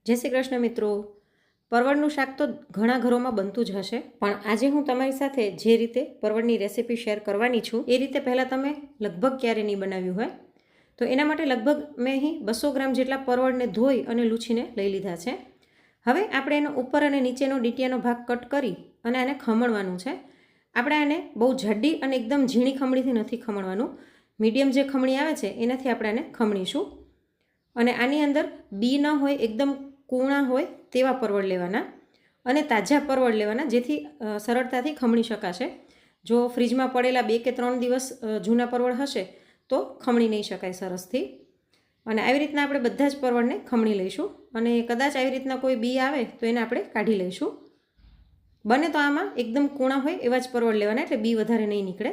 જય શ્રી કૃષ્ણ મિત્રો। પરવળનું શાક તો ઘણા ઘરોમાં બનતું જ હશે, પણ આજે હું તમારી સાથે જે રીતે પરવળની રેસીપી શેર કરવાની છું એ રીતે પહેલાં તમે લગભગ ક્યારે નહીં બનાવ્યું હોય તો એના માટે લગભગ મેં અહીં 200 ગ્રામ જેટલા પરવળને ધોઈ અને લૂછીને લઈ લીધા છે। હવે આપણે એનો ઉપર અને નીચેનો ડીટીયાનો ભાગ કટ કરી અને આને ખમણવાનું છે। આપણે આને બહુ જાડી અને એકદમ ઝીણી ખમણીથી નથી ખમણવાનું, મીડિયમ જે ખમણી આવે છે એનાથી આપણે આને ખમણીશું। અને આની અંદર બી ન હોય, એકદમ કૂણા હોય તેવા પરવળ લેવાના અને તાજા પરવળ લેવાના, જેથી સરળતાથી ખમણી શકાશે। જો ફ્રીજમાં પડેલા 2 કે 3 દિવસ જૂના પરવળ હશે તો ખમણી નહીં શકાય સરસથી। અને આવી રીતના આપણે બધા જ પરવળને ખમણી લઈશું અને કદાચ આવી રીતના કોઈ બી આવે તો એને આપણે કાઢી લઈશું। બને તો આમાં એકદમ કૂણા હોય એવા જ પરવળ લેવાના, એટલે બી વધારે નહીં નીકળે।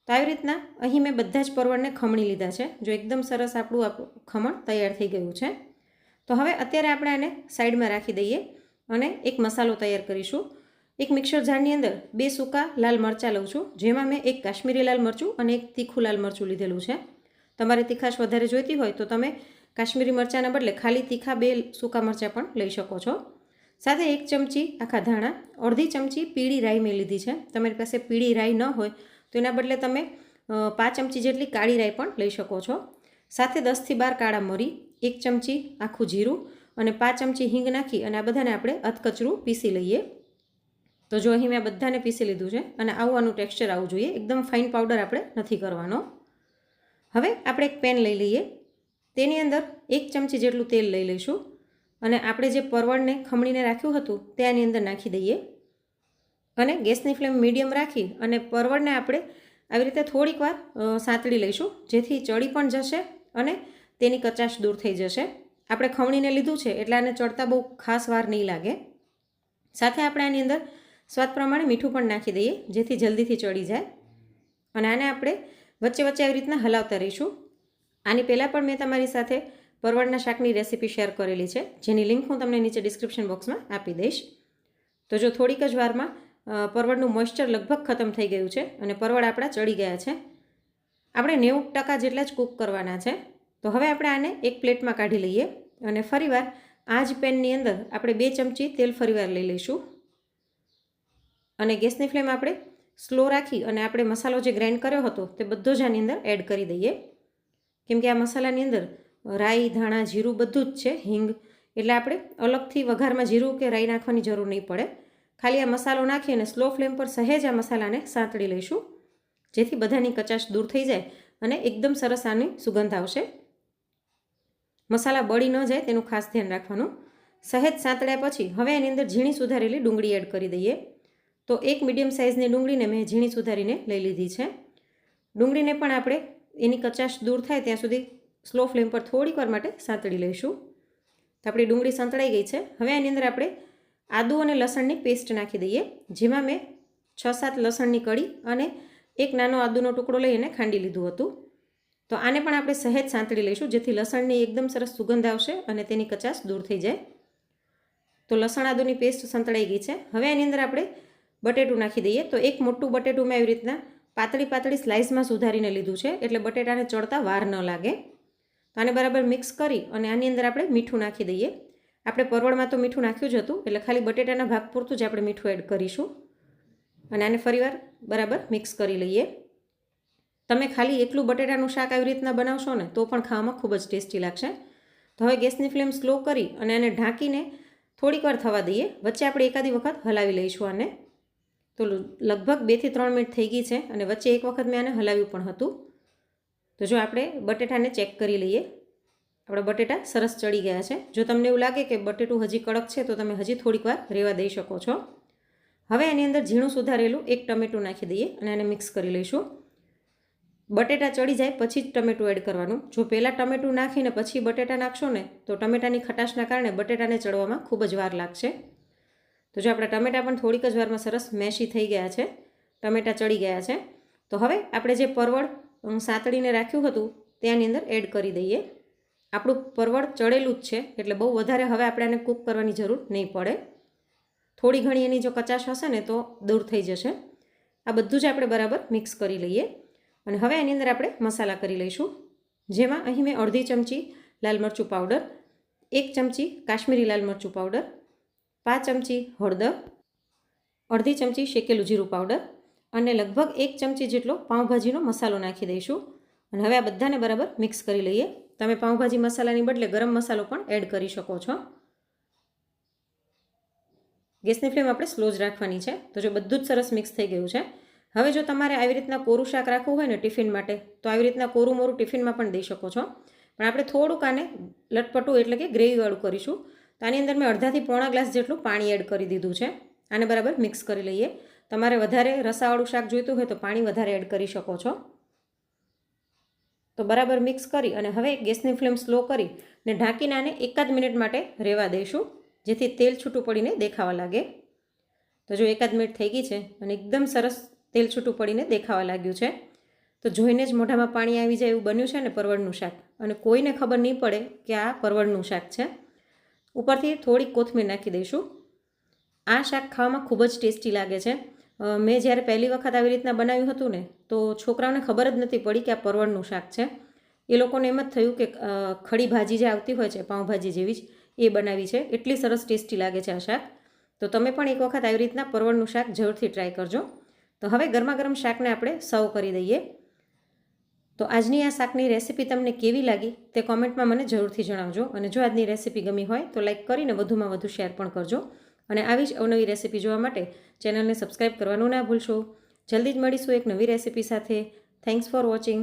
તો આવી રીતના અહીં મેં બધા જ પરવળને ખમણી લીધા છે। જો એકદમ સરસ આપણું ખમણ તૈયાર થઈ ગયું છે, તો હવે અત્યારે આપણે આને સાઈડમાં રાખી દઈએ અને એક મસાલો તૈયાર કરીશું। એક મિક્સર જારની અંદર 2 સૂકા લાલ મરચાં લઉં છું, જેમાં મેં એક કાશ્મીરી લાલ મરચું અને એક તીખું લાલ મરચું લીધેલું છે। તમારે તીખાશ વધારે જોઈતી હોય તો તમે કાશ્મીરી મરચાંના બદલે ખાલી તીખા 2 સૂકા મરચાં પણ લઈ શકો છો। સાથે 1 ચમચી આખા ધાણા, અડધી ચમચી પીળી રાઈ મેં લીધી છે। તમારી પાસે પીળી રાઈ ન હોય તો એના બદલે તમે 5 ચમચી જેટલી કાળી રાઈ પણ લઈ શકો છો। સાથે 10 થી 12 કાળા મરી, 1 ચમચી આખું જીરું અને 5 ચમચી હિંગ નાખી અને આ બધાને આપણે અધકચરું પીસી લઈએ। તો જો અહીં મેં આ બધાને પીસી લીધું છે અને આનું ટેક્સચર આવવું જોઈએ, એકદમ ફાઇન પાવડર આપણે નથી કરવાનો। હવે આપણે એક પેન લઈ લઈએ, તેની અંદર 1 ચમચી જેટલું તેલ લઈ લઈશું અને આપણે જે પરવળને ખમણીને રાખ્યું હતું તે આની અંદર નાખી દઈએ અને ગેસની ફ્લેમ મીડિયમ રાખી અને પરવળને આપણે આવી રીતે થોડીક વાર સાંતળી લઈશું, જેથી ચડી પણ જશે અને તેની કચાશ દૂર થઈ જશે। આપણે ખમણીને લીધું છે એટલે આને ચડતા બહુ ખાસ વાર નહીં લાગે। સાથે આપણે આની અંદર સ્વાદ પ્રમાણે મીઠું પણ નાખી દઈએ, જેથી જલ્દીથી ચડી જાય અને આને આપણે વચ્ચે વચ્ચે આવી રીતના હલાવતા રહીશું। આની પહેલાં પણ મેં તમારી સાથે પરવળના શાકની રેસીપી શેર કરેલી છે, જેની લિંક હું તમને નીચે ડિસ્ક્રિપ્શન બોક્સમાં આપી દઈશ। તો જો થોડીક જ વારમાં પરવળનું મોઇસ્ચર લગભગ ખતમ થઈ ગયું છે અને પરવળ આપણા ચડી ગયા છે। આપણે 90% જેટલા જ કૂક કરવાના છે। તો હવે આપણે આને એક પ્લેટમાં કાઢી લઈએ અને ફરીવાર આ જ પેનની અંદર આપણે 2 ચમચી તેલ ફરીવાર લઈ લઈશું અને ગેસની ફ્લેમ આપણે સ્લો રાખી અને આપણે મસાલો જે ગ્રાઇન્ડ કર્યો હતો તે બધો જ આની અંદર એડ કરી દઈએ, કેમ કે આ મસાલાની અંદર રાઈ, ધાણા, જીરું બધું જ છે, હિંગ, એટલે આપણે અલગથી વઘારમાં જીરું કે રાઈ નાખવાની જરૂર નહીં પડે। ખાલી આ મસાલો નાખી અને સ્લો ફ્લેમ પર સહેજ આ મસાલાને સાંતળી લઈશું, જેથી બધાની કચાશ દૂર થઈ જાય અને એકદમ સરસ આની સુગંધ આવશે। મસાલા બળી ન જાય તેનું ખાસ ધ્યાન રાખવાનું। સહેજ સાંતળ્યા પછી હવે એની અંદર ઝીણી સુધારેલી ડુંગળી એડ કરી દઈએ। તો એક મીડિયમ સાઇઝની ડુંગળીને મેં ઝીણી સુધારીને લઈ લીધી છે। ડુંગળીને પણ આપણે એની કચાશ દૂર થાય ત્યાં સુધી સ્લો ફ્લેમ પર થોડીક વાર માટે સાંતળી લઈશું। તો આપણી ડુંગળી સંતળાઈ ગઈ છે। હવે આની અંદર આપણે આદુ અને લસણની પેસ્ટ નાખી દઈએ, જેમાં મેં 6-7 લસણની કળી અને એક નાનો આદુનો ટુકડો લઈને ખાંડી લીધું હતું। તો આને પણ આપણે સહેજ સાંતળી લઈશું, જેથી લસણની એકદમ સરસ સુગંધ આવશે અને તેની કચાશ દૂર થઈ જાય। તો લસણ આદુની પેસ્ટ સંતળાઈ ગઈ છે। હવે આની અંદર આપણે બટેટું નાખી દઈએ। તો એક મોટું બટેટું મેં આવી રીતના પાતળી સ્લાઇસમાં સુધારીને લીધું છે, એટલે બટેટાને ચડતા વાર ન લાગે। તો આને બરાબર મિક્સ કરી અને આની અંદર આપણે મીઠું નાખી દઈએ। આપણે પરવળમાં તો મીઠું નાખ્યું જ હતું, એટલે ખાલી બટેટાના ભાગ પૂરતું જ આપણે મીઠું એડ કરીશું અને આને ફરીવાર બરાબર મિક્સ કરી લઈએ। તમે ખાલી એકલું બટેટાનું શાક આવી રીતના બનાવશો ને તો પણ ખાવામાં ખૂબ જ ટેસ્ટી લાગશે। તો હવે ગેસની ફ્લેમ સ્લો કરી અને આને ઢાંકીને થોડીક વાર થવા દઈએ। વચ્ચે આપણે એકાદી વખત હલાવી લઈશું આને। તો લગભગ 2 થી 3 મિનિટ થઈ ગઈ છે અને વચ્ચે એક વખત મેં આને હલાવ્યું પણ હતું। તો જો આપણે બટેટાને ચેક કરી લઈએ, આપણા બટેટા સરસ ચડી ગયા છે। જો તમને એવું લાગે કે બટેટું હજી કડક છે તો તમે હજી થોડીક વાર રહેવા દઈ શકો છો। હવે એની અંદર ઝીણું સુધારેલું 1 ટમેટું નાખી દઈએ અને આને મિક્સ કરી લઈશું। બટેટા ચડી જાય પછી જ ટમેટું એડ કરવાનું। જો પહેલાં ટમેટું નાખીને પછી બટેટા નાખશો ને તો ટમેટાની ખટાશના કારણે બટેટાને ચડવામાં ખૂબ જ વાર લાગશે। તો જો આપણા ટમેટા પણ થોડીક જ વારમાં સરસ મેશી થઈ ગયા છે, ટમેટા ચડી ગયા છે। તો હવે આપણે જે પરવળ સાંતળીને રાખ્યું હતું તે આની અંદર એડ કરી દઈએ। આપણું પરવળ ચડેલું જ છે, એટલે બહુ વધારે હવે આપણે આને કૂક કરવાની જરૂર નહીં પડે। થોડી ઘણી એની જો કચાશ હશે ને તો દૂર થઈ જશે। આ બધું જ આપણે બરાબર મિક્સ કરી લઈએ અને હવે એની અંદર આપણે મસાલા કરી લઈશું, જેમાં અહીં મેં અડધી ચમચી લાલ મરચું પાવડર, 1 ચમચી કાશ્મીરી લાલ મરચું પાવડર, 5 ચમચી હળદર, અડધી ચમચી શેકેલું જીરું પાવડર અને લગભગ 1 ચમચી જેટલો પાઉંભાજીનો મસાલો નાખી દઈશું. અને હવે આ બધાને બરાબર મિક્સ કરી લઈએ. તમે પાઉંભાજી મસાલાની બદલે ગરમ મસાલો પણ એડ કરી શકો છો. ગેસની ફ્લેમ આપણે સ્લો જ રાખવાની છે. તો જો બધું જ સરસ મિક્સ થઈ ગયું છે, હવે જો તમારે આવી રીતના કોરું શાક રાખવું હોય ને ટિફિન માટે, તો આવી રીતના કોરું મોરું ટિફિનમાં પણ દઈ શકો છો. પણ આપણે થોડુંક આને લટપટું એટલે કે ગ્રેવીવાળું કરીશું. તો આની અંદર મેં અડધાથી પોણા ગ્લાસ જેટલું પાણી એડ કરી દીધું છે. આને બરાબર મિક્સ કરી લઈએ. તમારે વધારે રસાવાળું શાક જોઈતું હોય તો પાણી વધારે એડ કરી શકો છો. તો બરાબર મિક્સ કરી અને હવે ગેસની ફ્લેમ સ્લો કરી ને ઢાંકીને આને 1 મિનિટ માટે રહેવા દઈશું, જેથી તેલ છૂટું પડીને દેખાવા લાગે. તો જો 1 મિનિટ થઈ ગઈ છે અને એકદમ સરસ તેલ છૂટું પડીને દેખાવા લાગ્યું છે. તો જોઈને જ મોઢામાં પાણી આવી જાય એવું બન્યું છે ને પરવળનું શાક, અને કોઈને ખબર નહીં પડે કે આ પરવળનું શાક છે. ઉપરથી થોડીક કોથમીર નાખી દઈશું. આ શાક ખાવામાં ખૂબ જ ટેસ્ટી લાગે છે. મેં જ્યારે પહેલી વખત આવી રીતના બનાવ્યું હતું ને, તો છોકરાઓને ખબર જ નથી પડી કે આ પરવળનું શાક છે. એ લોકોને એમ જ થયું કે ખડી ભાજી જે આવતી હોય છે પાઉંભાજી જેવી જ એ બનાવી છે. એટલી સરસ ટેસ્ટી લાગે છે આ શાક. તો તમે પણ એક વખત આવી રીતના પરવળનું શાક જરૂરથી ટ્રાય કરજો. તો હવે ગરમા ગરમ શાકને આપણે સર્વ કરી દઈએ. તો આજની આ શાકની રેસીપી તમને કેવી લાગી તે કોમેન્ટમાં મને જરૂરથી જણાવજો. અને જો આજની રેસીપી ગમી હોય તો લાઈક કરીને વધુમાં વધુ શેર પણ કરજો. અને આવી જ અવનવી રેસીપી જોવા માટે ચેનલને સબસ્ક્રાઈબ કરવાનું ના ભૂલશો. જલ્દી જ મળીશું એક નવી રેસીપી સાથે. Thanks for watching.